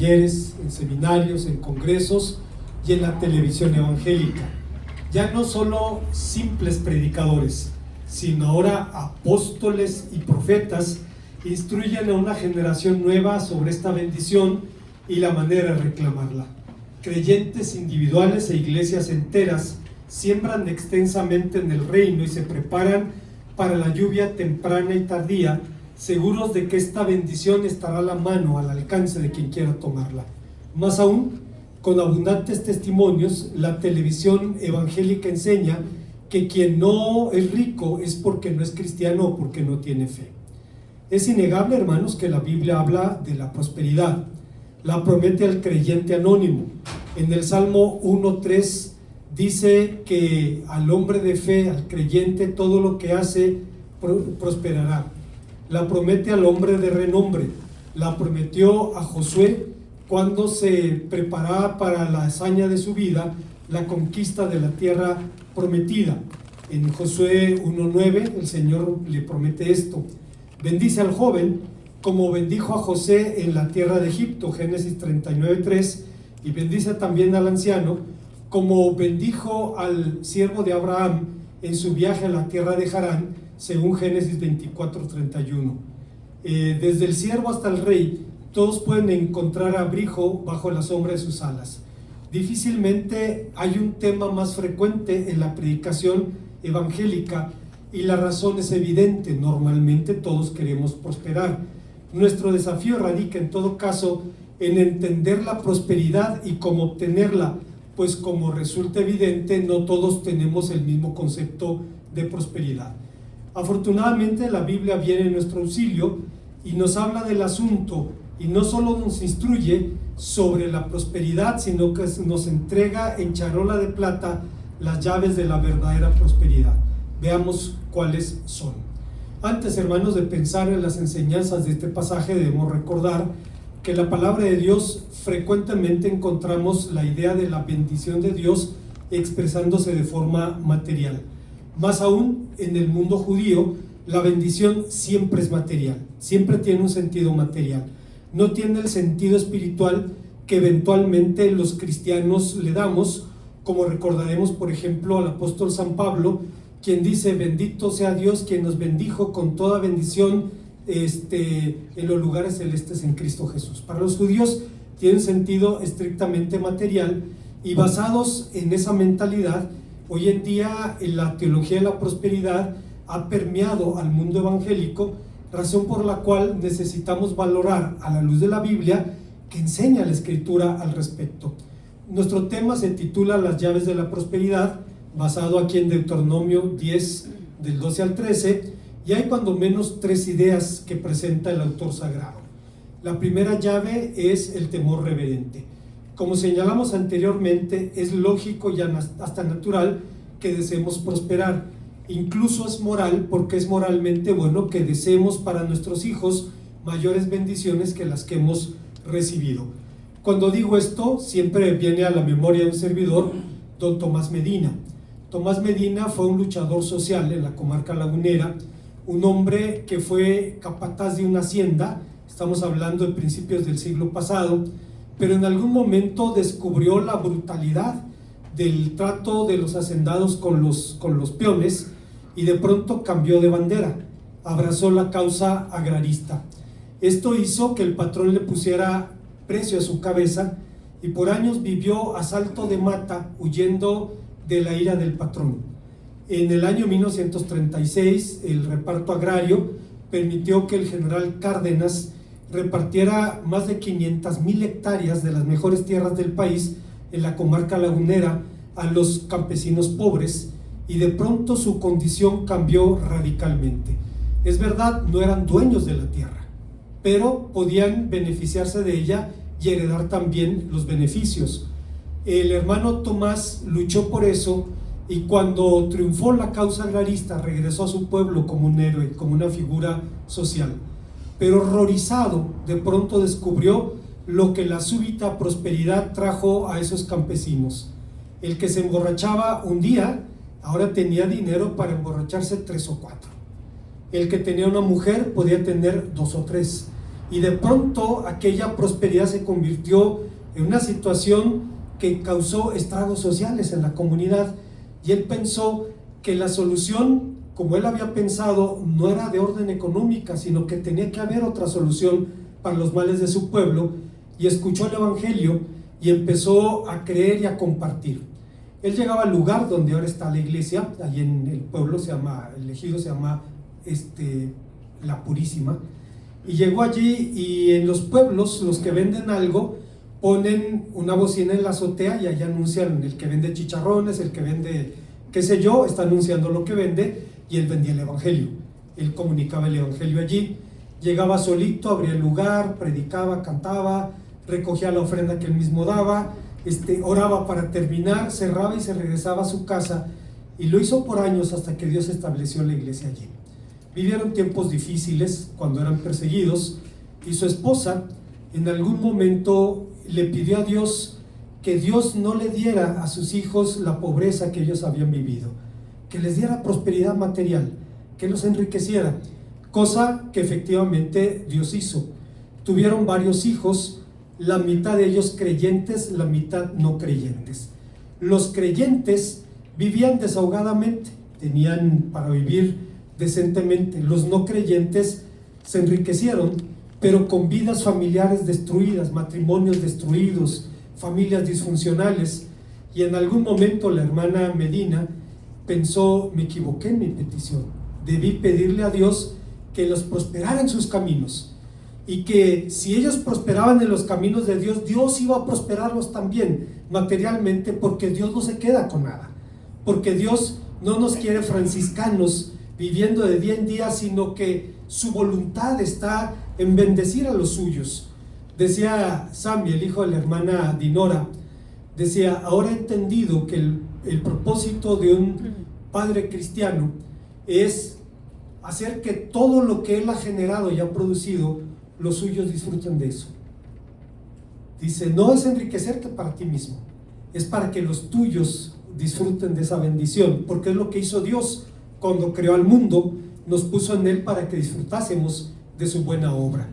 talleres, en seminarios, en congresos y en la televisión evangélica. Ya no solo simples predicadores, sino ahora apóstoles y profetas instruyen a una generación nueva sobre esta bendición y la manera de reclamarla. Creyentes individuales e iglesias enteras siembran extensamente en el reino y se preparan para la lluvia temprana y tardía, seguros de que esta bendición estará a la mano, al alcance de quien quiera tomarla. Más aún, con abundantes testimonios, la televisión evangélica enseña que quien no es rico es porque no es cristiano o porque no tiene fe. Es innegable, hermanos, que la Biblia habla de la prosperidad. La promete al creyente anónimo. En el Salmo 1:3 dice que al hombre de fe, al creyente, todo lo que hace prosperará. La promete al hombre de renombre. La prometió a Josué cuando se preparaba para la hazaña de su vida, la conquista de la tierra prometida. En Josué 1:9 el Señor le promete esto: bendice al joven como bendijo a José en la tierra de Egipto, Génesis 39:3, y bendice también al anciano como bendijo al siervo de Abraham en su viaje a la tierra de Harán, según Génesis 24:31. Desde el siervo hasta el rey, todos pueden encontrar abrigo bajo la sombra de sus alas. Difícilmente hay un tema más frecuente en la predicación evangélica y la razón es evidente: normalmente todos queremos prosperar. Nuestro desafío radica en todo caso en entender la prosperidad y cómo obtenerla, pues como resulta evidente, no todos tenemos el mismo concepto de prosperidad. Afortunadamente la Biblia viene en nuestro auxilio y nos habla del asunto, y no solo nos instruye sobre la prosperidad, sino que nos entrega en charola de plata las llaves de la verdadera prosperidad. Veamos cuáles son. Antes, hermanos, de pensar en las enseñanzas de este pasaje, debemos recordar que en la palabra de Dios frecuentemente encontramos la idea de la bendición de Dios expresándose de forma material. Más aún, en el mundo judío, la bendición siempre es material, siempre tiene un sentido material. No tiene el sentido espiritual que eventualmente los cristianos le damos, como recordaremos, por ejemplo, al apóstol San Pablo, quien dice: bendito sea Dios quien nos bendijo con toda bendición en los lugares celestes en Cristo Jesús. Para los judíos tiene un sentido estrictamente material, y basados en esa mentalidad, hoy en día la teología de la prosperidad ha permeado al mundo evangélico, razón por la cual necesitamos valorar a la luz de la Biblia que enseña la Escritura al respecto. Nuestro tema se titula Las llaves de la prosperidad, basado aquí en Deuteronomio 10 del 12 al 13, y hay cuando menos 3 ideas que presenta el autor sagrado. La primera llave es el temor reverente. Como señalamos anteriormente, es lógico y hasta natural que deseemos prosperar. Incluso es moral, porque es moralmente bueno que deseemos para nuestros hijos mayores bendiciones que las que hemos recibido. Cuando digo esto, siempre viene a la memoria de un servidor, don Tomás Medina. Tomás Medina fue un luchador social en la comarca lagunera, un hombre que fue capataz de una hacienda, estamos hablando de principios del siglo pasado, pero en algún momento descubrió la brutalidad del trato de los hacendados con los peones, y de pronto cambió de bandera, abrazó la causa agrarista. Esto hizo que el patrón le pusiera precio a su cabeza, y por años vivió a salto de mata, huyendo de la ira del patrón. En el año 1936, el reparto agrario permitió que el general Cárdenas repartiera más de 500,000 hectáreas de las mejores tierras del país en la comarca lagunera a los campesinos pobres, y de pronto su condición cambió radicalmente. Es verdad, no eran dueños de la tierra, pero podían beneficiarse de ella y heredar también los beneficios. El hermano Tomás luchó por eso, y cuando triunfó la causa agrarista regresó a su pueblo como un héroe, como una figura social. Pero horrorizado, de pronto descubrió lo que la súbita prosperidad trajo a esos campesinos. El que se emborrachaba un día, ahora tenía dinero para emborracharse 3 o 4. El que tenía una mujer podía tener 2 o 3. y de pronto aquella prosperidad se convirtió en una situación que causó estragos sociales en la comunidad, y él pensó que la solución, como él había pensado, no era de orden económica, sino que tenía que haber otra solución para los males de su pueblo, y escuchó el evangelio y empezó a creer y a compartir. Él llegaba al lugar donde ahora está la iglesia, allí en el pueblo el ejido se llama La Purísima, y llegó allí, y en los pueblos los que venden algo ponen una bocina en la azotea y allá anuncian, el que vende chicharrones, el que vende qué sé yo, está anunciando lo que vende, y él vendía el evangelio, él comunicaba el evangelio allí, llegaba solito, abría el lugar, predicaba, cantaba, recogía la ofrenda que él mismo daba, oraba para terminar, cerraba y se regresaba a su casa, y lo hizo por años hasta que Dios estableció la iglesia allí. Vivieron tiempos difíciles cuando eran perseguidos, y su esposa en algún momento le pidió a Dios que Dios no le diera a sus hijos la pobreza que ellos habían vivido, que les diera prosperidad material, que los enriqueciera, cosa que efectivamente Dios hizo. Tuvieron varios hijos, la mitad de ellos creyentes, la mitad no creyentes. Los creyentes vivían desahogadamente, tenían para vivir decentemente. Los no creyentes se enriquecieron, pero con vidas familiares destruidas, matrimonios destruidos, familias disfuncionales, y en algún momento la hermana Medina pensó: me equivoqué en mi petición, debí pedirle a Dios que los prosperara en sus caminos, y que si ellos prosperaban en los caminos de Dios, Dios iba a prosperarlos también materialmente, porque Dios no se queda con nada, porque Dios no nos quiere franciscanos viviendo de día en día, sino que su voluntad está en bendecir a los suyos. Decía Sammy, el hijo de la hermana Dinora, decía: ahora he entendido que el propósito de un padre cristiano es hacer que todo lo que él ha generado y ha producido, los suyos disfruten de eso. Dice: no es enriquecerte para ti mismo, es para que los tuyos disfruten de esa bendición, porque es lo que hizo Dios cuando creó al mundo, nos puso en él para que disfrutásemos de su buena obra.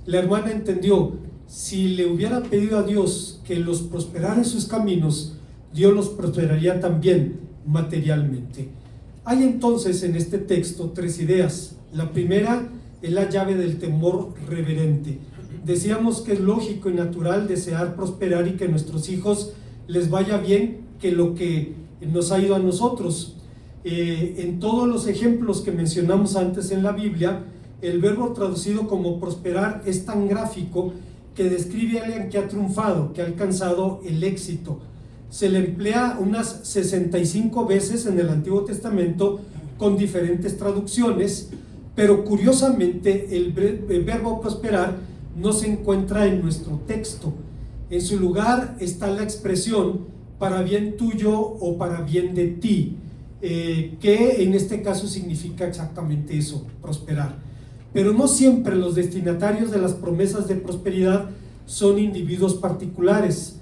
La hermana entendió: si le hubieran pedido a Dios que los prosperara en sus caminos, Dios los prosperaría también materialmente. Hay entonces en este texto tres ideas. La primera es la llave del temor reverente. Decíamos que es lógico y natural desear prosperar y que a nuestros hijos les vaya bien, que lo que nos ha ido a nosotros. En todos los ejemplos que mencionamos antes en la Biblia, el verbo traducido como prosperar es tan gráfico que describe a alguien que ha triunfado, que ha alcanzado el éxito. Se le emplea unas 65 veces en el Antiguo Testamento con diferentes traducciones, pero curiosamente el verbo prosperar no se encuentra en nuestro texto. En su lugar está la expresión para bien tuyo o para bien de ti, que en este caso significa exactamente eso, prosperar. Pero no siempre los destinatarios de las promesas de prosperidad son individuos particulares.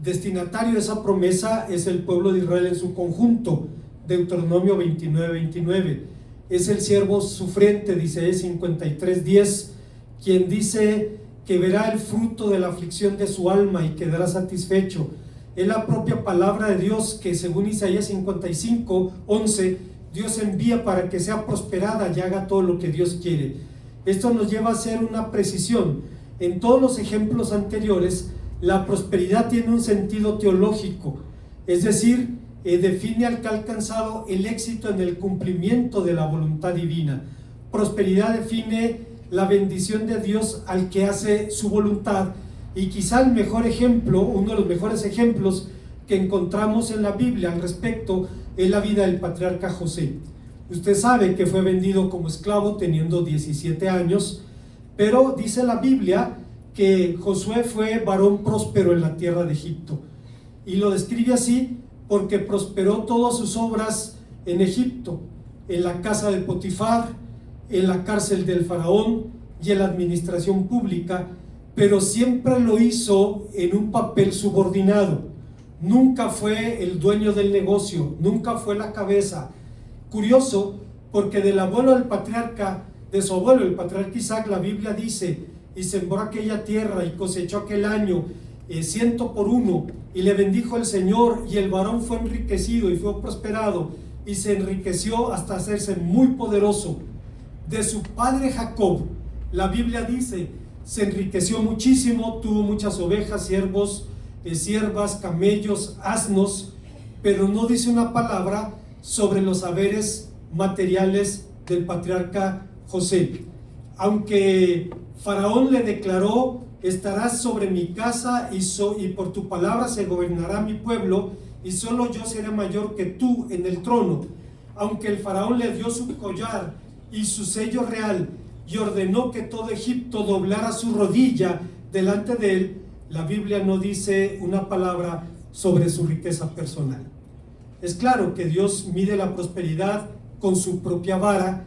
Destinatario de esa promesa es el pueblo de Israel en su conjunto, Deuteronomio 29:29. Es el siervo sufriente, dice 53:10, quien dice que verá el fruto de la aflicción de su alma y quedará satisfecho. Es la propia palabra de Dios que, según Isaías 55:11, Dios envía para que sea prosperada y haga todo lo que Dios quiere. Esto nos lleva a hacer una precisión. En todos los ejemplos anteriores, la prosperidad tiene un sentido teológico, es decir, define al que ha alcanzado el éxito en el cumplimiento de la voluntad divina. Prosperidad define la bendición de Dios al que hace su voluntad, y quizá el mejor ejemplo, uno de los mejores ejemplos que encontramos en la Biblia al respecto, es la vida del patriarca José. Usted sabe que fue vendido como esclavo teniendo 17 años, pero dice la Biblia que Josué fue varón próspero en la tierra de Egipto, y lo describe así porque prosperó todas sus obras en Egipto, en la casa de Potifar, en la cárcel del faraón y en la administración pública, pero siempre lo hizo en un papel subordinado. Nunca fue el dueño del negocio, nunca fue la cabeza. Curioso, porque del abuelo del patriarca, de su abuelo el patriarca Isaac, la Biblia dice y sembró aquella tierra y cosechó aquel año 100 por 1, y le bendijo el Señor, y el varón fue enriquecido y fue prosperado, y se enriqueció hasta hacerse muy poderoso. De su padre Jacob, la Biblia dice, se enriqueció muchísimo, tuvo muchas ovejas, siervos, siervas, camellos, asnos, pero no dice una palabra sobre los haberes materiales del patriarca José. Aunque Faraón le declaró: estarás sobre mi casa y por tu palabra se gobernará mi pueblo, y solo yo seré mayor que tú en el trono. Aunque el Faraón le dio su collar y su sello real y ordenó que todo Egipto doblara su rodilla delante de él, la Biblia no dice una palabra sobre su riqueza personal. Es claro que Dios mide la prosperidad con su propia vara.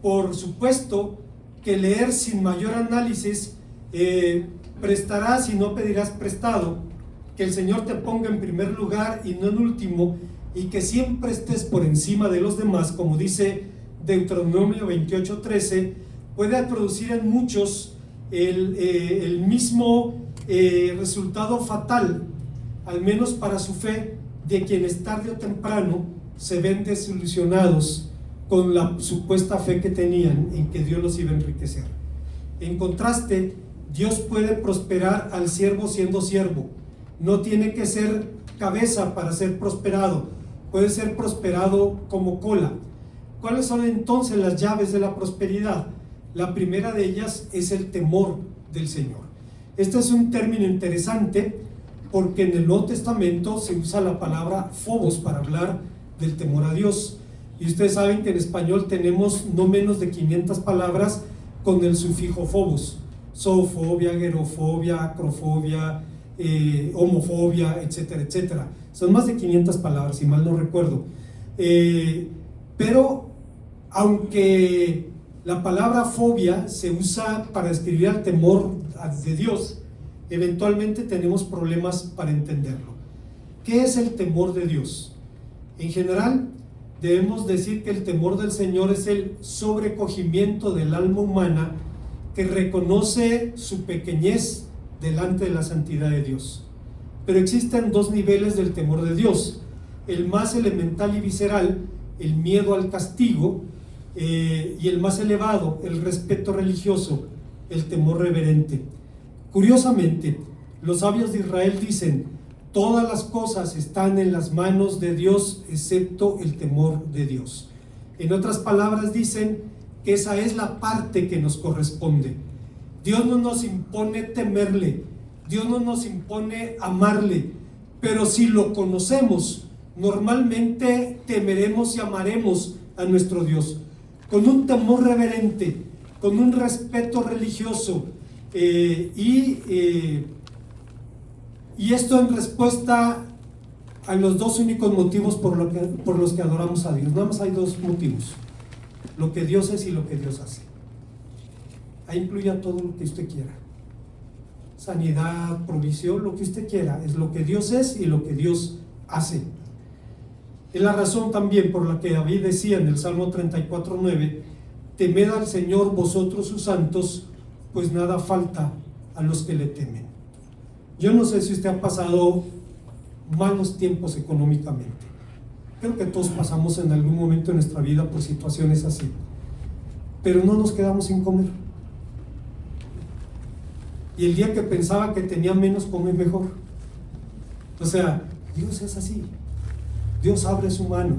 Por supuesto que leer sin mayor análisis, prestarás y no pedirás prestado, que el Señor te ponga en primer lugar y no en último, y que siempre estés por encima de los demás, como dice Deuteronomio 28:13, puede producir en muchos el mismo resultado fatal, al menos para su fe, de quienes tarde o temprano se ven desilusionados con la supuesta fe que tenían en que Dios los iba a enriquecer. En contraste, Dios puede prosperar al siervo siendo siervo. No tiene que ser cabeza para ser prosperado, puede ser prosperado como cola. ¿Cuáles son entonces las llaves de la prosperidad? La primera de ellas es el temor del Señor. Este es un término interesante porque en el Nuevo Testamento se usa la palabra phobos para hablar del temor a Dios. Y ustedes saben que en español tenemos no menos de 500 palabras con el sufijo phobos: zoofobia, gerofobia, acrofobia, homofobia, etcétera, etcétera. Son más de 500 palabras, si mal no recuerdo. Pero aunque la palabra fobia se usa para describir el temor de Dios, eventualmente tenemos problemas para entenderlo. ¿Qué es el temor de Dios? En general, debemos decir que el temor del Señor es el sobrecogimiento del alma humana que reconoce su pequeñez delante de la santidad de Dios. Pero existen dos niveles del temor de Dios: el más elemental y visceral, el miedo al castigo, y el más elevado, el respeto religioso, el temor reverente. Curiosamente, los sabios de Israel dicen: todas las cosas están en las manos de Dios excepto el temor de Dios. En otras palabras, dicen que esa es la parte que nos corresponde. Dios no nos impone temerle, Dios no nos impone amarle, pero si lo conocemos, normalmente temeremos y amaremos a nuestro Dios con un temor reverente, con un respeto religioso, y esto en respuesta a los dos únicos motivos por los que adoramos a Dios. Nada más hay dos motivos: lo que Dios es y lo que Dios hace. Ahí incluya todo lo que usted quiera: sanidad, provisión, lo que usted quiera. Es lo que Dios es y lo que Dios hace. Es la razón también por la que David decía en el Salmo 34:9: temed al Señor vosotros sus santos, pues nada falta a los que le temen. Yo no sé si usted ha pasado malos tiempos económicamente. Creo que todos pasamos en algún momento de nuestra vida por situaciones así, pero no nos quedamos sin comer. Y el día que pensaba que tenía menos, come mejor. O sea, Dios es así. Dios abre su mano.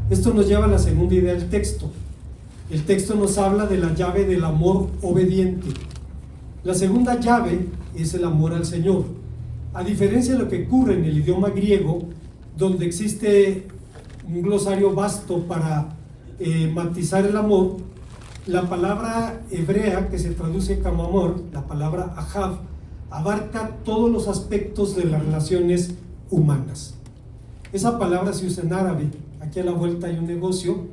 Esto nos lleva a la segunda idea del texto. El texto nos habla de la llave del amor obediente. La segunda llave es el amor al Señor. A diferencia de lo que ocurre en el idioma griego, donde existe un glosario vasto para matizar el amor, la palabra hebrea que se traduce como amor, la palabra ahav, abarca todos los aspectos de las relaciones humanas. Esa palabra se usa en árabe. Aquí a la vuelta hay un negocio,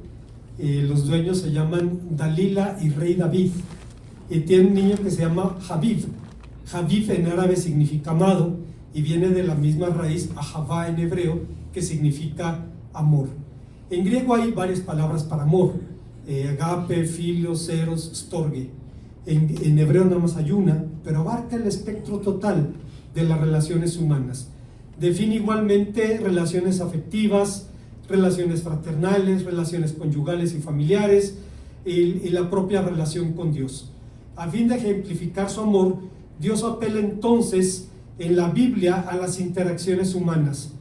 los dueños se llaman Dalila y Rey David, y tiene un niño que se llama Habib. Habib en árabe significa amado y viene de la misma raíz ahavá en hebreo, que significa amor. En griego hay varias palabras para amor: agape, filos, eros, storge. en hebreo nada más hay una, pero abarca el espectro total de las relaciones humanas. Define igualmente relaciones afectivas, relaciones fraternales, relaciones conyugales y familiares, y la propia relación con Dios. A fin de ejemplificar su amor, Dios apela entonces en la Biblia a las interacciones humanas.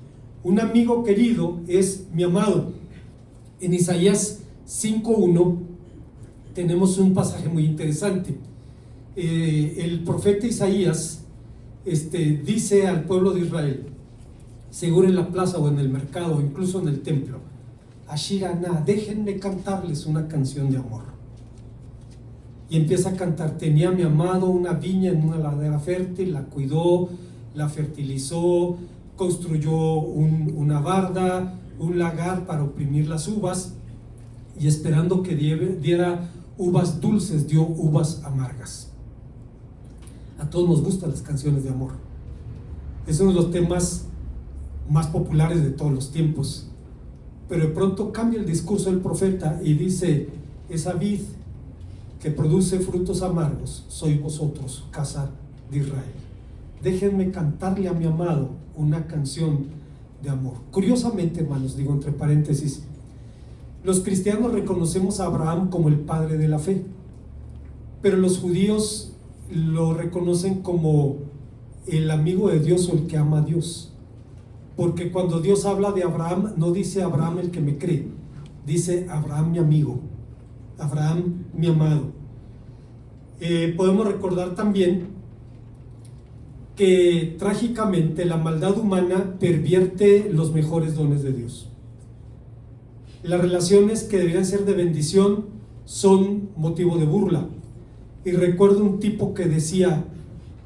Un amigo querido es mi amado. En Isaías 5:1 tenemos un pasaje muy interesante. El profeta Isaías dice al pueblo de Israel, seguro en la plaza o en el mercado o incluso en el templo: Ashirana, déjenme cantarles una canción de amor. Y empieza a cantar: tenía mi amado una viña en una ladera fértil, la cuidó, la fertilizó, construyó una barda, un lagar para oprimir las uvas, y esperando que diera uvas dulces, dio uvas amargas. A todos nos gustan las canciones de amor. Es uno de los temas más populares de todos los tiempos. Pero de pronto cambia el discurso del profeta y dice: esa vid que produce frutos amargos sois vosotros, casa de Israel. Déjenme cantarle a mi amado una canción de amor. Curiosamente, hermanos, digo entre paréntesis, los cristianos reconocemos a Abraham como el padre de la fe, pero los judíos lo reconocen como el amigo de Dios o el que ama a Dios. Porque cuando Dios habla de Abraham, no dice Abraham el que me cree, dice Abraham mi amigo, Abraham mi amado. Podemos recordar también que trágicamente la maldad humana pervierte los mejores dones de Dios. Las relaciones que deberían ser de bendición son motivo de burla. Y recuerdo un tipo que decía: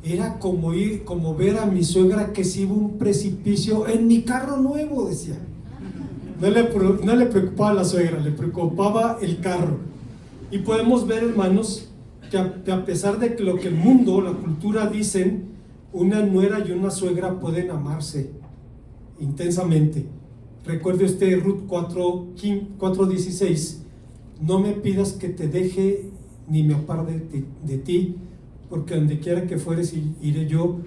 era como ver a mi suegra que se iba a un precipicio en mi carro nuevo, decía. No le preocupaba la suegra, le preocupaba el carro. Y podemos ver, hermanos, que a pesar de que lo que el mundo, la cultura dicen, una nuera y una suegra pueden amarse intensamente. Recuerde usted Ruth 4:16: no me pidas que te deje ni me aparte de ti, porque donde quiera que fueres iré yo,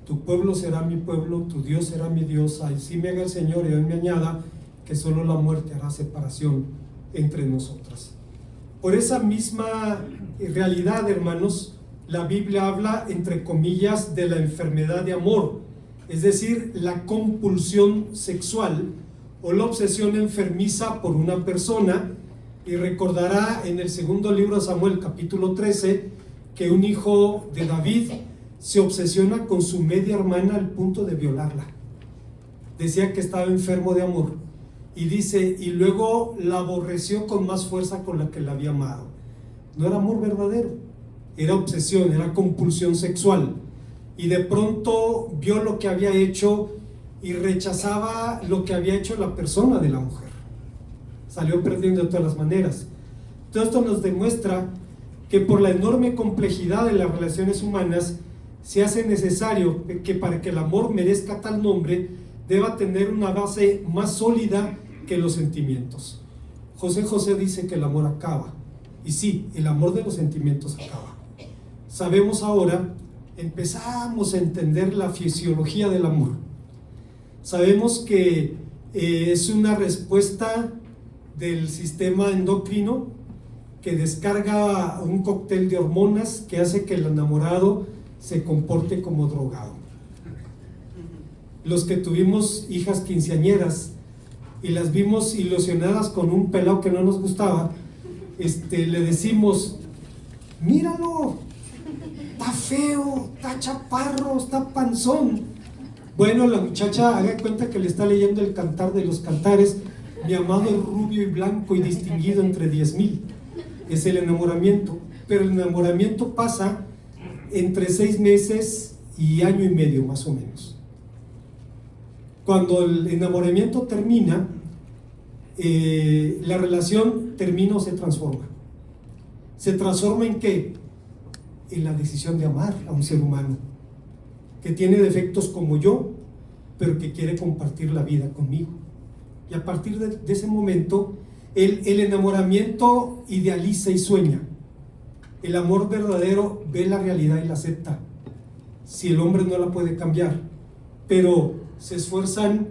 tu pueblo será mi pueblo, tu Dios será mi Dios. Así me haga el Señor y hoy me añada que solo la muerte hará separación entre nosotras. Por esa misma realidad, hermanos, la Biblia habla, entre comillas, de la enfermedad de amor, es decir, la compulsión sexual o la obsesión enfermiza por una persona. Y recordará en el segundo libro de Samuel, capítulo 13, que un hijo de David se obsesiona con su media hermana al punto de violarla. Decía que estaba enfermo de amor, y dice, y luego la aborreció con más fuerza con la que la había amado. No era amor verdadero, era obsesión, era compulsión sexual. Y de pronto vio lo que había hecho y rechazaba lo que había hecho la persona de la mujer. Salió perdiendo de todas las maneras. Todo esto nos demuestra que por la enorme complejidad de las relaciones humanas se hace necesario que para que el amor merezca tal nombre deba tener una base más sólida que los sentimientos. José dice que el amor acaba, y sí, el amor de los sentimientos acaba. Sabemos ahora, empezamos a entender la fisiología del amor. Sabemos que es una respuesta del sistema endocrino que descarga un cóctel de hormonas que hace que el enamorado se comporte como drogado. Los que tuvimos hijas quinceañeras y las vimos ilusionadas con un pelado que no nos gustaba, le decimos: míralo, está feo, está chaparro, está panzón. Bueno, la muchacha haga cuenta que le está leyendo el Cantar de los Cantares: mi amado es rubio y blanco y distinguido entre 10,000. Es el enamoramiento, pero el enamoramiento pasa entre 6 meses y año y medio más o menos. Cuando el enamoramiento termina, la relación termina o se transforma. ¿Se transforma en qué? En la decisión de amar a un ser humano que tiene defectos como yo, pero que quiere compartir la vida conmigo. Y a partir de ese momento, el enamoramiento idealiza y sueña. El amor verdadero ve la realidad y la acepta, si el hombre no la puede cambiar, pero se esfuerzan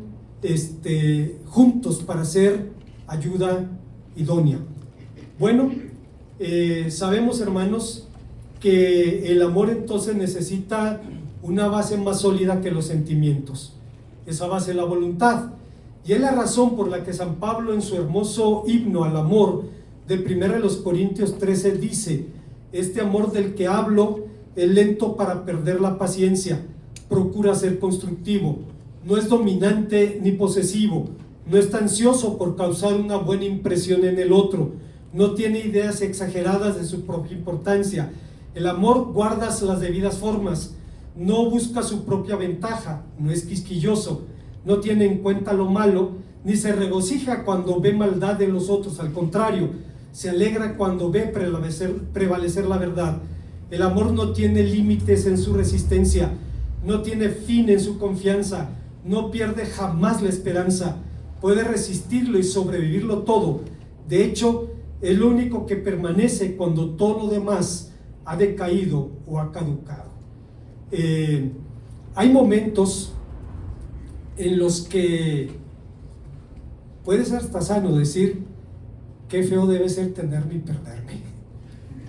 juntos para hacer ayuda idónea. Bueno, sabemos, hermanos, que el amor entonces necesita una base más sólida que los sentimientos. Esa base es la voluntad, y es la razón por la que San Pablo, en su hermoso himno al amor de 1 Corintios 13, dice: este amor del que hablo es lento para perder la paciencia, procura ser constructivo, no es dominante ni posesivo, no está ansioso por causar una buena impresión en el otro, no tiene ideas exageradas de su propia importancia. El amor guarda las debidas formas, no busca su propia ventaja, no es quisquilloso, no tiene en cuenta lo malo, ni se regocija cuando ve maldad en los otros. Al contrario, se alegra cuando ve prevalecer la verdad. El amor no tiene límites en su resistencia, no tiene fin en su confianza, no pierde jamás la esperanza, puede resistirlo y sobrevivirlo todo. De hecho, es lo único que permanece cuando todo lo demás ha decaído o ha caducado. Hay momentos en los que puede ser hasta sano decir: qué feo debe ser tenerme y perderme.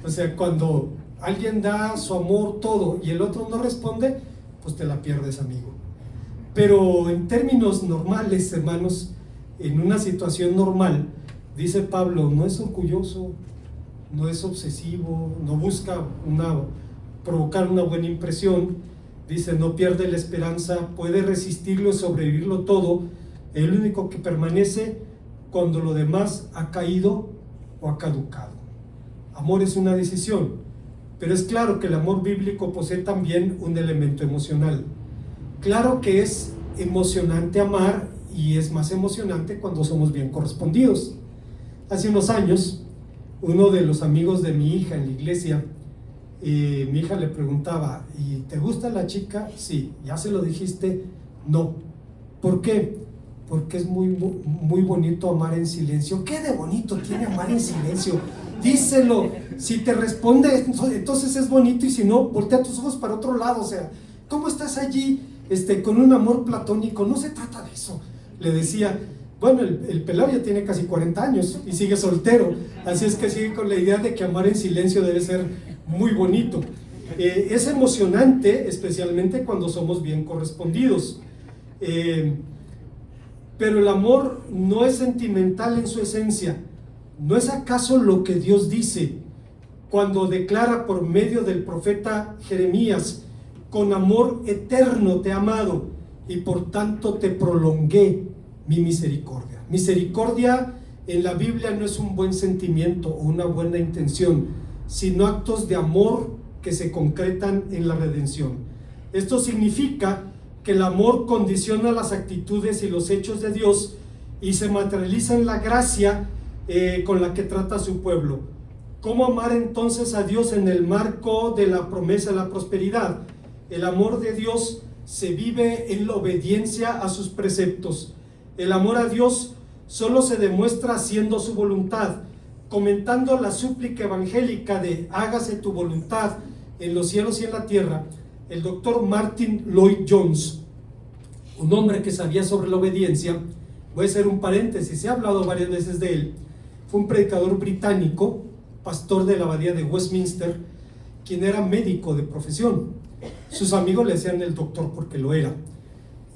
O sea, cuando alguien da su amor todo y el otro no responde, pues te la pierdes, amigo. Pero en términos normales, hermanos, en una situación normal, dice Pablo, no es orgulloso, no es obsesivo, no busca provocar una buena impresión. Dice, no pierde la esperanza, puede resistirlo y sobrevivirlo todo. El único que permanece cuando lo demás ha caído o ha caducado. Amor es una decisión, pero es claro que el amor bíblico posee también un elemento emocional. Claro que es emocionante amar, y es más emocionante cuando somos bien correspondidos. Hace unos años, uno de los amigos de mi hija en la iglesia, mi hija le preguntaba: ¿y te gusta la chica? Sí. ¿Ya se lo dijiste? No. ¿Por qué? Porque es muy bonito amar en silencio. ¿Qué de bonito tiene amar en silencio? Díselo. Si te responde, entonces es bonito, y si no, voltea tus ojos para otro lado. O sea, ¿cómo estás allí con un amor platónico? No se trata de eso. Le decía, bueno, el pelado ya tiene casi 40 años y sigue soltero, así es que sigue con la idea de que amar en silencio debe ser muy bonito. Es emocionante, especialmente cuando somos bien correspondidos. Pero el amor no es sentimental en su esencia. ¿No es acaso lo que Dios dice cuando declara por medio del profeta Jeremías: con amor eterno te he amado y por tanto te prolongué mi misericordia? Misericordia en la Biblia no es un buen sentimiento o una buena intención, sino actos de amor que se concretan en la redención. Esto significa que el amor condiciona las actitudes y los hechos de Dios y se materializa en la gracia con la que trata a su pueblo. ¿Cómo amar entonces a Dios en el marco de la promesa de la prosperidad? El amor de Dios se vive en la obediencia a sus preceptos. El amor a Dios solo se demuestra haciendo su voluntad. Comentando la súplica evangélica de hágase tu voluntad en los cielos y en la tierra, el doctor Martin Lloyd-Jones, un hombre que sabía sobre la obediencia, voy a hacer un paréntesis, he hablado varias veces de él, fue un predicador británico, pastor de la abadía de Westminster, quien era médico de profesión. Sus amigos le decían el doctor porque lo era.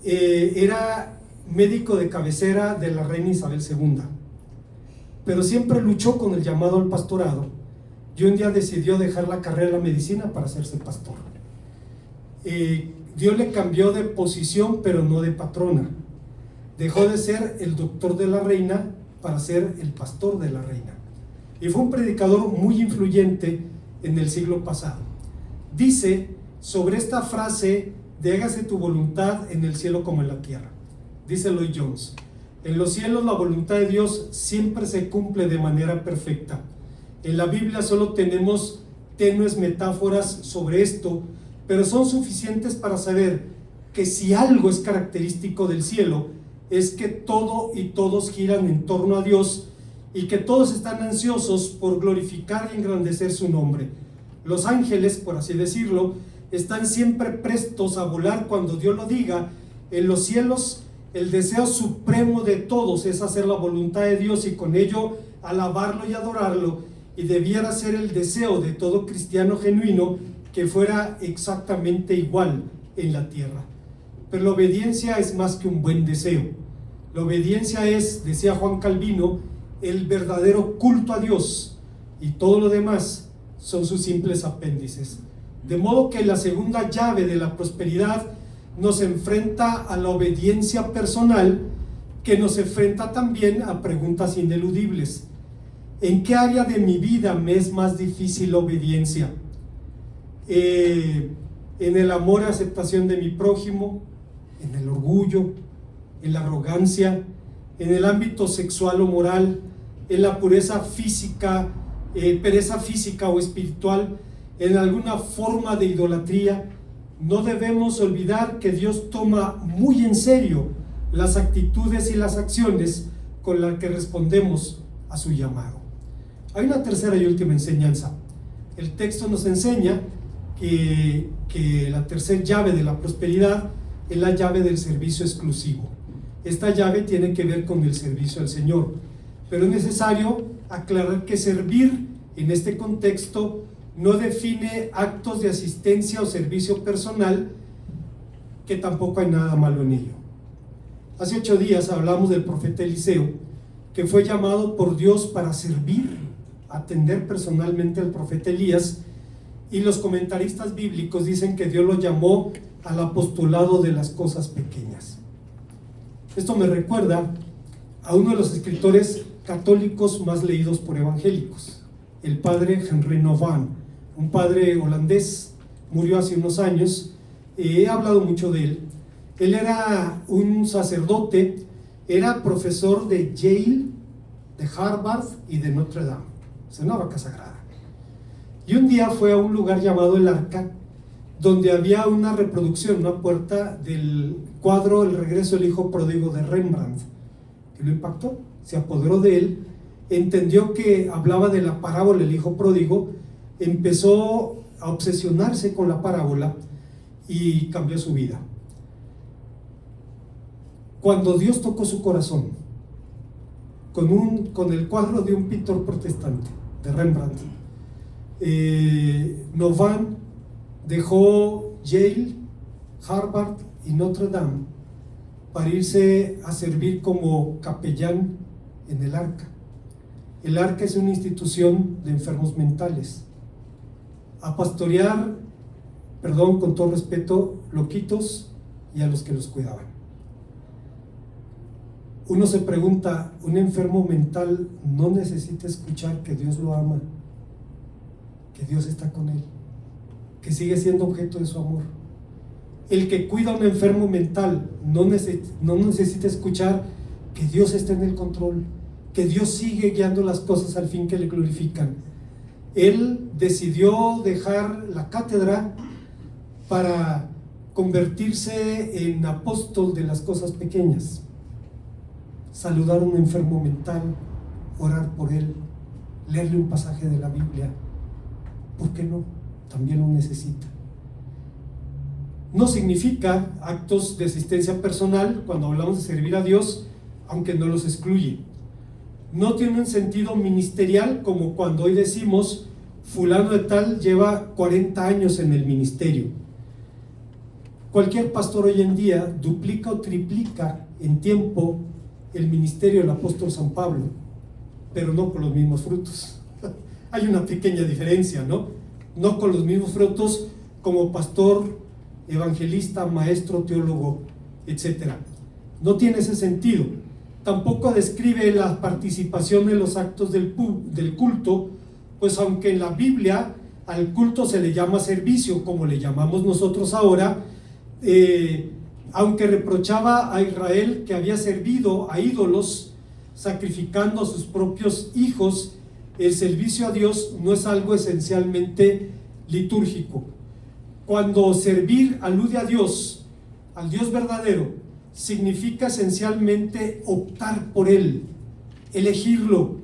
Era médico de cabecera de la reina Isabel II, pero siempre luchó con el llamado al pastorado, y un día decidió dejar la carrera de la medicina para hacerse pastor. Dios le cambió de posición, pero no de patrona. Dejó de ser el doctor de la reina para ser el pastor de la reina, y fue un predicador muy influyente en el siglo pasado. Dice sobre esta frase de hágase tu voluntad en el cielo como en la tierra, dice Lloyd-Jones: en los cielos la voluntad de Dios siempre se cumple de manera perfecta. En la Biblia solo tenemos tenues metáforas sobre esto, pero son suficientes para saber que si algo es característico del cielo, es que todo y todos giran en torno a Dios y que todos están ansiosos por glorificar y engrandecer su nombre. Los ángeles, por así decirlo, están siempre prestos a volar cuando Dios lo diga. En los cielos, el deseo supremo de todos es hacer la voluntad de Dios y con ello alabarlo y adorarlo, y debiera ser el deseo de todo cristiano genuino que fuera exactamente igual en la tierra. Pero la obediencia es más que un buen deseo. La obediencia es, decía Juan Calvino, el verdadero culto a Dios, y todo lo demás son sus simples apéndices. De modo que la segunda llave de la prosperidad nos enfrenta a la obediencia personal, que nos enfrenta también a preguntas ineludibles. ¿En qué área de mi vida me es más difícil la obediencia? En el amor y aceptación de mi prójimo, en el orgullo, en la arrogancia, en el ámbito sexual o moral, en la pereza física o espiritual, en alguna forma de idolatría. No debemos olvidar que Dios toma muy en serio las actitudes y las acciones con las que respondemos a su llamado. Hay una tercera y última enseñanza. El texto nos enseña que la tercera llave de la prosperidad es la llave del servicio exclusivo. Esta llave tiene que ver con el servicio al Señor, pero es necesario aclarar que servir en este contexto no define actos de asistencia o servicio personal, que tampoco hay nada malo en ello. Hace 8 días hablamos del profeta Eliseo, que fue llamado por Dios para servir, atender personalmente al profeta Elías, y los comentaristas bíblicos dicen que Dios lo llamó al apostolado de las cosas pequeñas. Esto me recuerda a uno de los escritores católicos más leídos por evangélicos, el padre Henry Nouwen, un padre holandés, murió hace unos años. He hablado mucho de él. Él era un sacerdote, era profesor de Yale, de Harvard y de Notre Dame, es una vaca sagrada. Y un día fue a un lugar llamado El Arca, donde había una reproducción, una puerta del cuadro El regreso del hijo pródigo de Rembrandt, que lo impactó, se apoderó de él, entendió que hablaba de la parábola del hijo pródigo, empezó a obsesionarse con la parábola y cambió su vida. Cuando Dios tocó su corazón con el cuadro de un pintor protestante, de Rembrandt, Nouwen dejó Yale, Harvard y Notre Dame para irse a servir como capellán en el Arca. El Arca es una institución de enfermos mentales, a pastorear, con todo respeto, loquitos y a los que los cuidaban. Uno se pregunta, ¿un enfermo mental no necesita escuchar que Dios lo ama, que Dios está con él, que sigue siendo objeto de su amor? El que cuida a un enfermo mental no necesita escuchar que Dios está en el control, que Dios sigue guiando las cosas al fin que le glorifican. Él decidió dejar la cátedra para convertirse en apóstol de las cosas pequeñas, saludar a un enfermo mental, orar por él, leerle un pasaje de la Biblia. ¿Por qué no? También lo necesita. No significa actos de asistencia personal cuando hablamos de servir a Dios, aunque no los excluye. No tiene un sentido ministerial como cuando hoy decimos fulano de tal lleva 40 años en el ministerio. Cualquier pastor hoy en día duplica o triplica en tiempo el ministerio del apóstol San Pablo, pero no con los mismos frutos. Hay una pequeña diferencia, ¿no? No con los mismos frutos como pastor, evangelista, maestro, teólogo, etc. No tiene ese sentido. Tampoco describe la participación en los actos del culto, pues aunque en la Biblia al culto se le llama servicio, como le llamamos nosotros ahora, aunque reprochaba a Israel que había servido a ídolos, sacrificando a sus propios hijos, el servicio a Dios no es algo esencialmente litúrgico. Cuando servir alude a Dios, al Dios verdadero, significa esencialmente optar por Él, elegirlo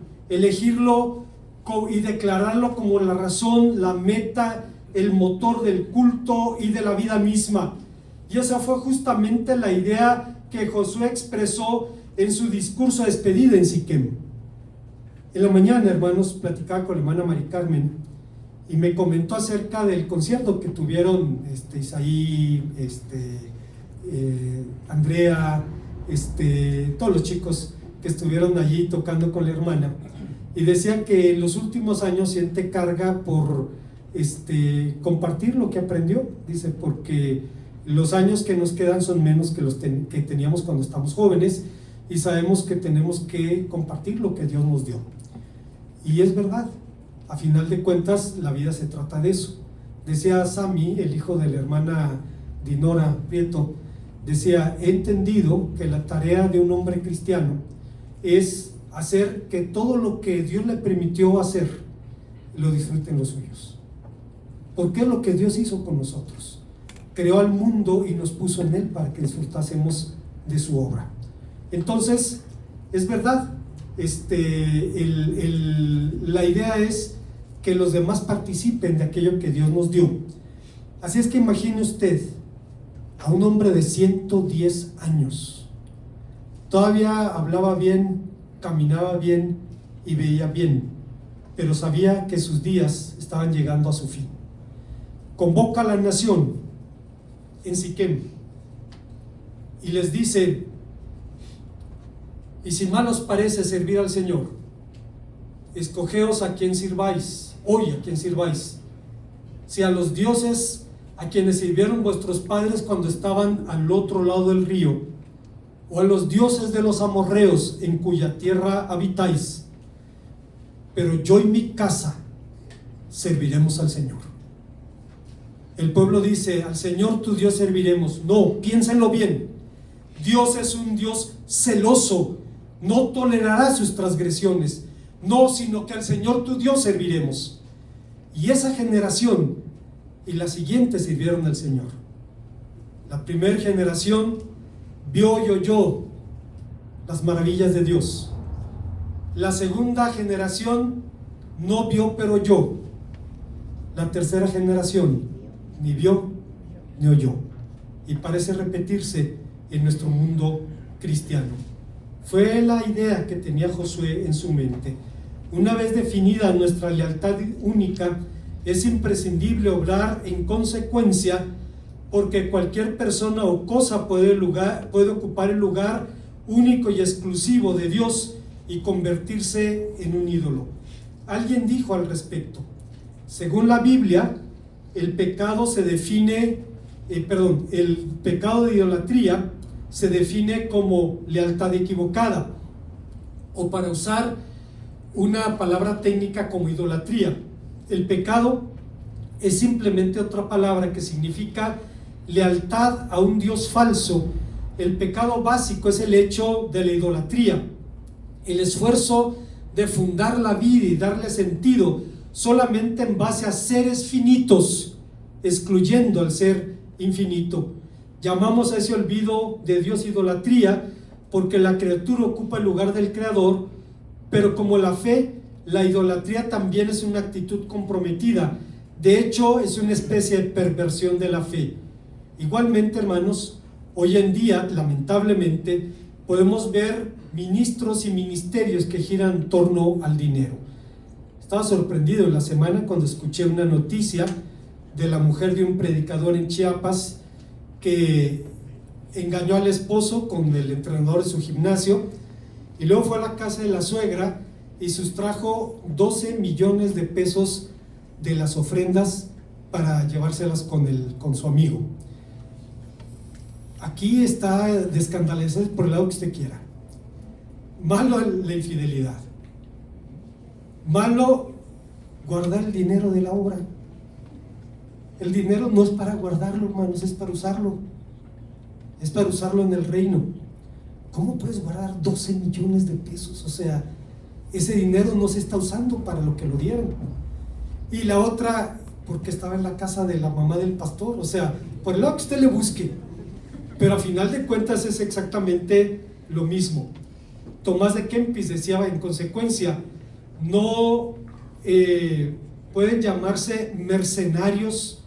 y declararlo como la razón, la meta, el motor del culto y de la vida misma. Y esa fue justamente la idea que Josué expresó en su discurso de despedida en Siquem. En la mañana, hermanos, platicaba con la hermana Mari Carmen y me comentó acerca del concierto que tuvieron Isaí, Andrea, todos los chicos que estuvieron allí tocando con la hermana, y decían que en los últimos años siente carga por compartir lo que aprendió. Dice, porque los años que nos quedan son menos que los que teníamos cuando estamos jóvenes, y sabemos que tenemos que compartir lo que Dios nos dio. Y es verdad, a final de cuentas la vida se trata de eso. Decía Sami, el hijo de la hermana Dinora Prieto, decía: he entendido que la tarea de un hombre cristiano es hacer que todo lo que Dios le permitió hacer lo disfruten los suyos, porque es lo que Dios hizo con nosotros. Creó al mundo y nos puso en él para que disfrutásemos de su obra. Entonces, es verdad, la idea es que los demás participen de aquello que Dios nos dio. Así es que imagine usted a un hombre de 110 años, todavía hablaba bien, caminaba bien y veía bien, pero sabía que sus días estaban llegando a su fin. Convoca a la nación en Siquem y les dice: y si mal os parece servir al Señor, escogeos a quien sirváis, hoy a quien sirváis, si a los dioses a quienes sirvieron vuestros padres cuando estaban al otro lado del río, o a los dioses de los amorreos en cuya tierra habitáis, pero yo y mi casa serviremos al Señor. El pueblo dice: al Señor tu Dios serviremos. No, piénsenlo bien, Dios es un Dios celoso, no tolerará sus transgresiones. No, sino que al Señor tu Dios serviremos. Y esa generación y la siguiente sirvieron al Señor. La primera generación vio y oyó las maravillas de Dios. La segunda generación no vio pero oyó. La tercera generación ni vio ni oyó. Y parece repetirse en nuestro mundo cristiano. Fue la idea que tenía Josué en su mente. Una vez definida nuestra lealtad única, es imprescindible obrar en consecuencia, porque cualquier persona o cosa puede ocupar el lugar único y exclusivo de Dios y convertirse en un ídolo. Alguien dijo al respecto: según la Biblia, el pecado de idolatría se define como lealtad equivocada, o para usar una palabra técnica, como idolatría. El pecado es simplemente otra palabra que significa lealtad a un Dios falso. El pecado básico es el hecho de la idolatría, el esfuerzo de fundar la vida y darle sentido solamente en base a seres finitos, excluyendo al ser infinito. Llamamos a ese olvido de Dios idolatría porque la criatura ocupa el lugar del Creador, pero como la fe, la idolatría también es una actitud comprometida. De hecho, es una especie de perversión de la fe. Igualmente, hermanos, hoy en día, lamentablemente, podemos ver ministros y ministerios que giran en torno al dinero. Estaba sorprendido en la semana cuando escuché una noticia de la mujer de un predicador en Chiapas que engañó al esposo con el entrenador de su gimnasio, y luego fue a la casa de la suegra y sustrajo 12 millones de pesos de las ofrendas para llevárselas con su amigo. Aquí está de escandalizar por el lado que usted quiera. Malo la infidelidad, malo guardar el dinero de la obra. El dinero no es para guardarlo, hermanos, es para usarlo. Es para usarlo en el reino. ¿Cómo puedes guardar 12 millones de pesos? O sea, ese dinero no se está usando para lo que lo dieron. Y la otra, porque estaba en la casa de la mamá del pastor. O sea, por el lado que usted le busque, pero a final de cuentas es exactamente lo mismo. Tomás de Kempis decía, en consecuencia, no pueden llamarse mercenarios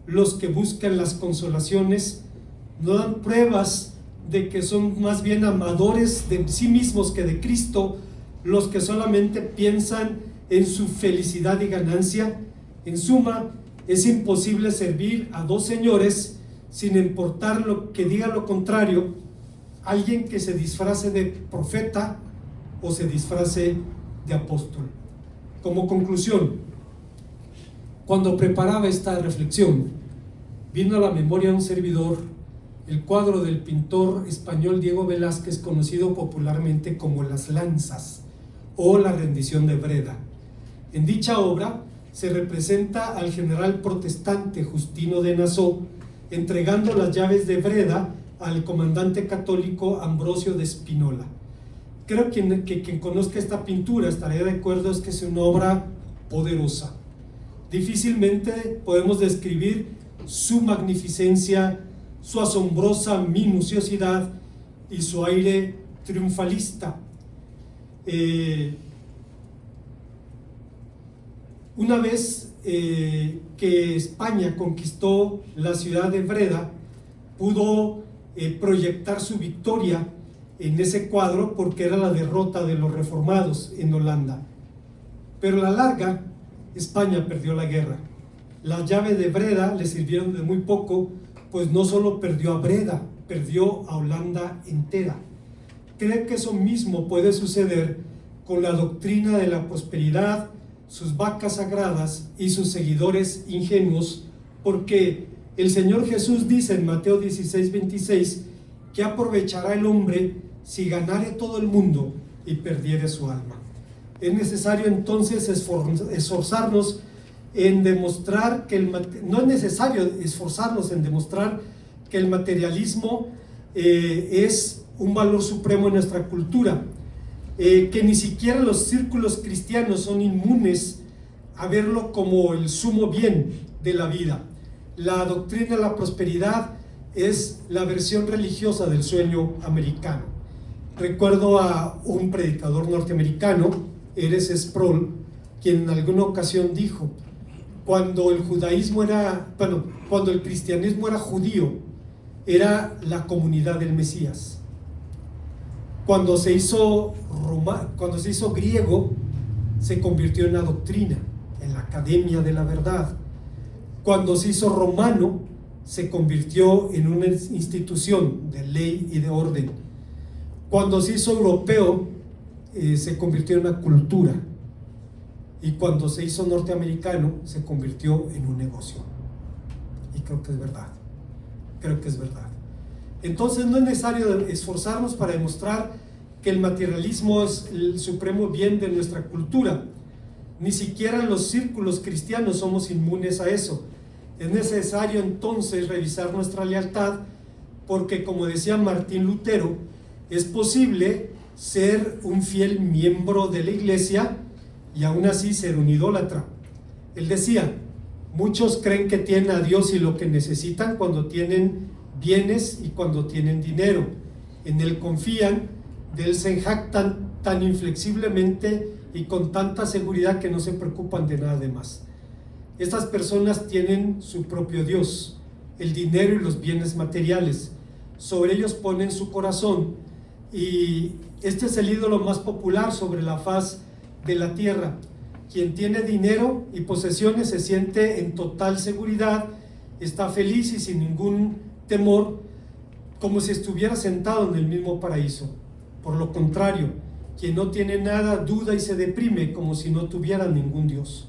los que buscan las consolaciones, no dan pruebas de que son más bien amadores de sí mismos que de Cristo, los que solamente piensan en su felicidad y ganancia. En suma, es imposible servir a dos señores sin importar lo que diga lo contrario, alguien que se disfrace de profeta o se disfrace de apóstol. Como conclusión, cuando preparaba esta reflexión, vino a la memoria un servidor el cuadro del pintor español Diego Velázquez, conocido popularmente como Las Lanzas o La rendición de Breda. En dicha obra se representa al general protestante Justino de Nassau entregando las llaves de Breda al comandante católico Ambrosio de Spinola. Creo que quien conozca esta pintura estará de acuerdo, es que es una obra poderosa. Difícilmente podemos describir su magnificencia, su asombrosa minuciosidad y su aire triunfalista. Una vez que España conquistó la ciudad de Breda, pudo proyectar su victoria en ese cuadro porque era la derrota de los reformados en Holanda. Pero a la larga, España perdió la guerra. Las llaves de Breda le sirvieron de muy poco, pues no solo perdió a Breda, perdió a Holanda entera. Creo que eso mismo puede suceder con la doctrina de la prosperidad, sus vacas sagradas y sus seguidores ingenuos, porque el Señor Jesús dice en Mateo 16:26, ¿qué aprovechará el hombre si ganare todo el mundo y perdiere su alma? Es necesario entonces esforzarnos en demostrar que no es necesario esforzarnos en demostrar que el materialismo es un valor supremo en nuestra cultura, que ni siquiera los círculos cristianos son inmunes a verlo como el sumo bien de la vida. La doctrina de la prosperidad es la versión religiosa del sueño americano. Recuerdo a un predicador norteamericano, R.C. Sproul, quien en alguna ocasión dijo: cuando el cristianismo era judío, era la comunidad del Mesías. Cuando se hizo griego, se convirtió en la doctrina, en la academia de la verdad. Cuando se hizo romano, se convirtió en una institución de ley y de orden. Cuando se hizo europeo, se convirtió en una cultura. Y cuando se hizo norteamericano, se convirtió en un negocio. Y creo que es verdad. Entonces no es necesario esforzarnos para demostrar que el materialismo es el supremo bien de nuestra cultura. Ni siquiera los círculos cristianos somos inmunes a eso. Es necesario entonces revisar nuestra lealtad, porque como decía Martín Lutero, es posible ser un fiel miembro de la iglesia y aún así ser un idólatra. Él decía: muchos creen que tienen a Dios y lo que necesitan cuando tienen bienes y cuando tienen dinero. En Él confían, de Él se jactan tan inflexiblemente y con tanta seguridad que no se preocupan de nada más. Estas personas tienen su propio Dios, el dinero y los bienes materiales. Sobre ellos ponen su corazón, y este es el ídolo más popular sobre la faz de la tierra. Quien tiene dinero y posesiones se siente en total seguridad, está feliz y sin ningún temor, como si estuviera sentado en el mismo paraíso. Por lo contrario, quien no tiene nada duda y se deprime como si no tuviera ningún Dios.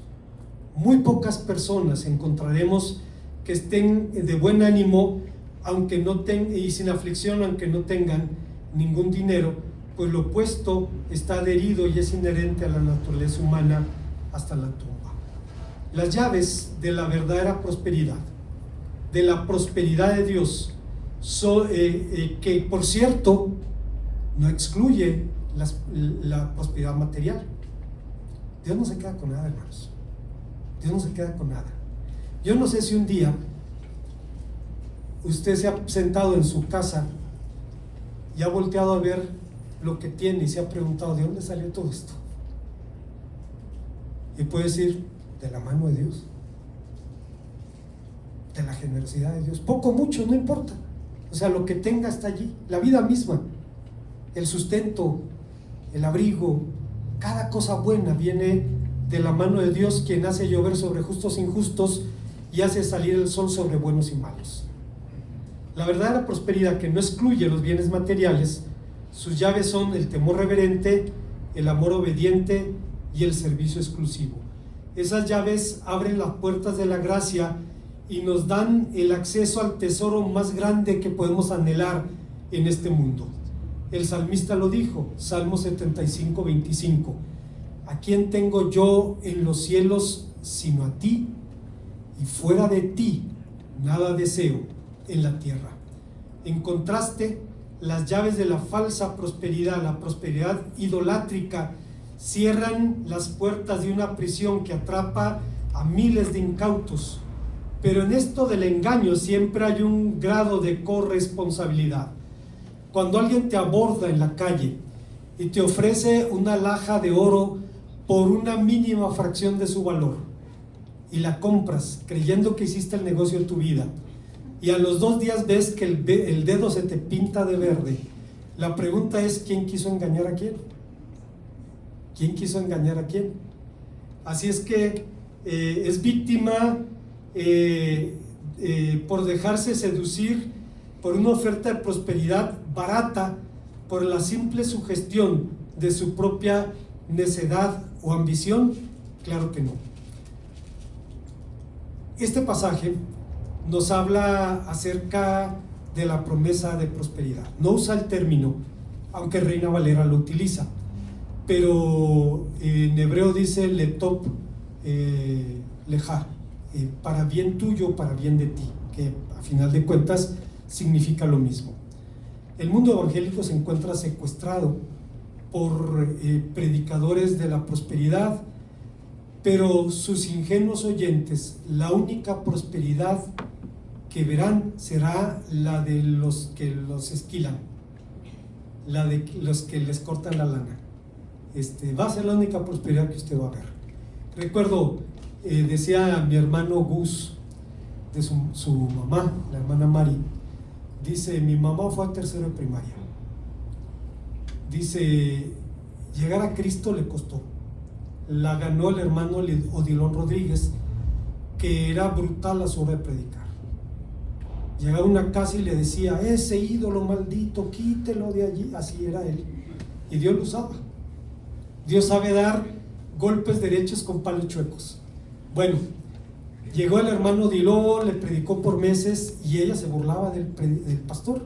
Muy pocas personas encontraremos que estén de buen ánimo y sin aflicción, aunque no tengan ningún dinero, pues lo opuesto está adherido y es inherente a la naturaleza humana hasta la tumba. Las llaves de la verdadera prosperidad, de la prosperidad de Dios, que por cierto no excluye la prosperidad material. Dios no se queda con nada, hermanos. Dios no se queda con nada. Yo no sé si un día usted se ha sentado en su casa y ha volteado a ver lo que tiene y se ha preguntado: ¿de dónde salió todo esto? Y puede decir, de la mano de Dios, de la generosidad de Dios, poco, mucho, no importa. O sea, lo que tenga está allí, la vida misma, el sustento, el abrigo, cada cosa buena viene de la mano de Dios, quien hace llover sobre justos e injustos y hace salir el sol sobre buenos y malos. La verdadera prosperidad, que no excluye los bienes materiales, sus llaves son el temor reverente, el amor obediente y el servicio exclusivo. Esas llaves abren las puertas de la gracia y nos dan el acceso al tesoro más grande que podemos anhelar en este mundo. El salmista lo dijo, Salmo 75, 25: ¿a quién tengo yo en los cielos sino a ti? Y fuera de ti nada deseo en la tierra. En contraste, las llaves de la falsa prosperidad, la prosperidad idolátrica, cierran las puertas de una prisión que atrapa a miles de incautos. Pero en esto del engaño siempre hay un grado de corresponsabilidad. Cuando alguien te aborda en la calle y te ofrece una alhaja de oro por una mínima fracción de su valor, y la compras creyendo que hiciste el negocio de tu vida, y a los 2 días ves que el dedo se te pinta de verde, la pregunta es: ¿quién quiso engañar a quién? ¿Quién quiso engañar a quién? Así es que es víctima por dejarse seducir por una oferta de prosperidad barata, por la simple sugestión de su propia necedad o ambición. Claro que no. Este pasaje nos habla acerca de la promesa de prosperidad. No usa el término, aunque Reina Valera lo utiliza, pero en hebreo dice letop leja, para bien tuyo, para bien de ti, que a final de cuentas significa lo mismo. El mundo evangélico se encuentra secuestrado por predicadores de la prosperidad, pero sus ingenuos oyentes, la única prosperidad que verán será la de los que los esquilan, la de los que les cortan la lana. Va a ser la única prosperidad que usted va a ver. Recuerdo, decía mi hermano Gus, de su mamá, la hermana Mari, dice: mi mamá fue a tercero de primaria. Dice, llegar a Cristo le costó. La ganó el hermano Odilon Rodríguez, que era brutal a su hora de predicar. Llegaba a una casa y le decía: ese ídolo maldito, quítelo de allí. Así era él, y Dios lo usaba. Dios sabe dar golpes derechos con palos chuecos. Bueno, llegó el hermano Odilon, le predicó por meses y ella se burlaba del pastor.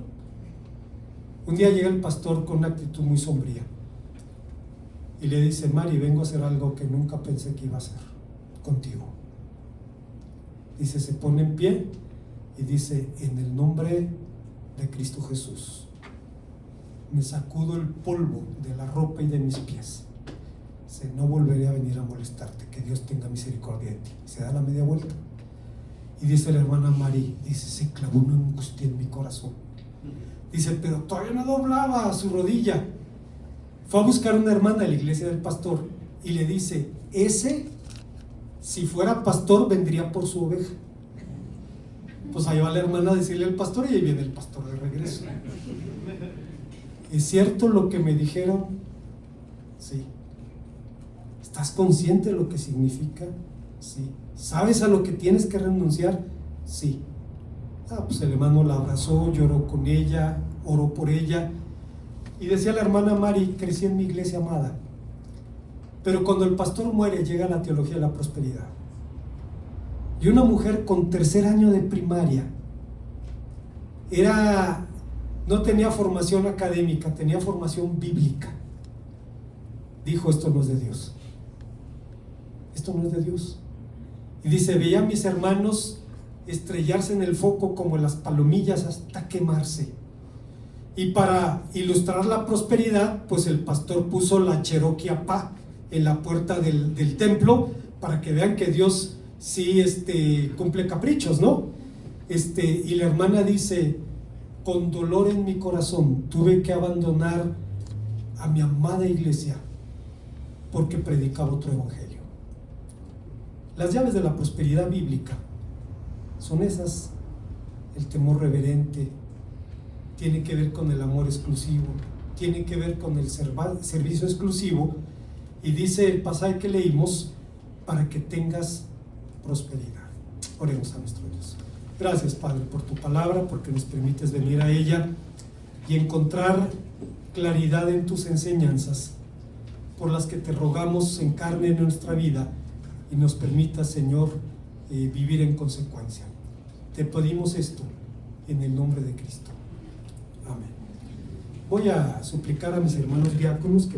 Un día llega el pastor con una actitud muy sombría y le dice: Mari, vengo a hacer algo que nunca pensé que iba a hacer contigo. Dice, se pone en pie y dice: en el nombre de Cristo Jesús, me sacudo el polvo de la ropa y de mis pies. Dice, no volveré a venir a molestarte, que Dios tenga misericordia de ti. Se da la media vuelta y dice la hermana Mari, dice, se clavó una angustia en mi corazón. Dice, pero todavía no doblaba su rodilla. Fue a buscar una hermana de la iglesia del pastor y le dice, ese, si fuera pastor, vendría por su oveja. Pues ahí va la hermana a decirle al pastor y ahí viene el pastor de regreso. ¿Es cierto lo que me dijeron? Sí. ¿Estás consciente de lo que significa? Sí. ¿Sabes a lo que tienes que renunciar? Sí. Pues el hermano la abrazó, lloró con ella, oró por ella. Y decía la hermana Mari, crecí en mi iglesia amada. Pero cuando el pastor muere, llega la teología de la prosperidad. Y una mujer con 3er año de primaria, no tenía formación académica, tenía formación bíblica. Dijo, esto no es de Dios. Esto no es de Dios. Y dice, veía a mis hermanos estrellarse en el foco como las palomillas hasta quemarse. Y para ilustrar la prosperidad, pues el pastor puso la Cherokee Apá en la puerta del templo para que vean que Dios sí cumple caprichos, ¿no? Y la hermana dice, con dolor en mi corazón tuve que abandonar a mi amada iglesia porque predicaba otro evangelio. Las llaves de la prosperidad bíblica son esas: el temor reverente, tiene que ver con el amor exclusivo, tiene que ver con el servicio exclusivo, y dice el pasaje que leímos, para que tengas prosperidad. Oremos a nuestro Dios. Gracias, Padre, por tu palabra, porque nos permites venir a ella y encontrar claridad en tus enseñanzas, por las que te rogamos se encarne en nuestra vida y nos permita, Señor, vivir en consecuencia. Te pedimos esto en el nombre de Cristo. Amén. Voy a suplicar a mis hermanos diáconos que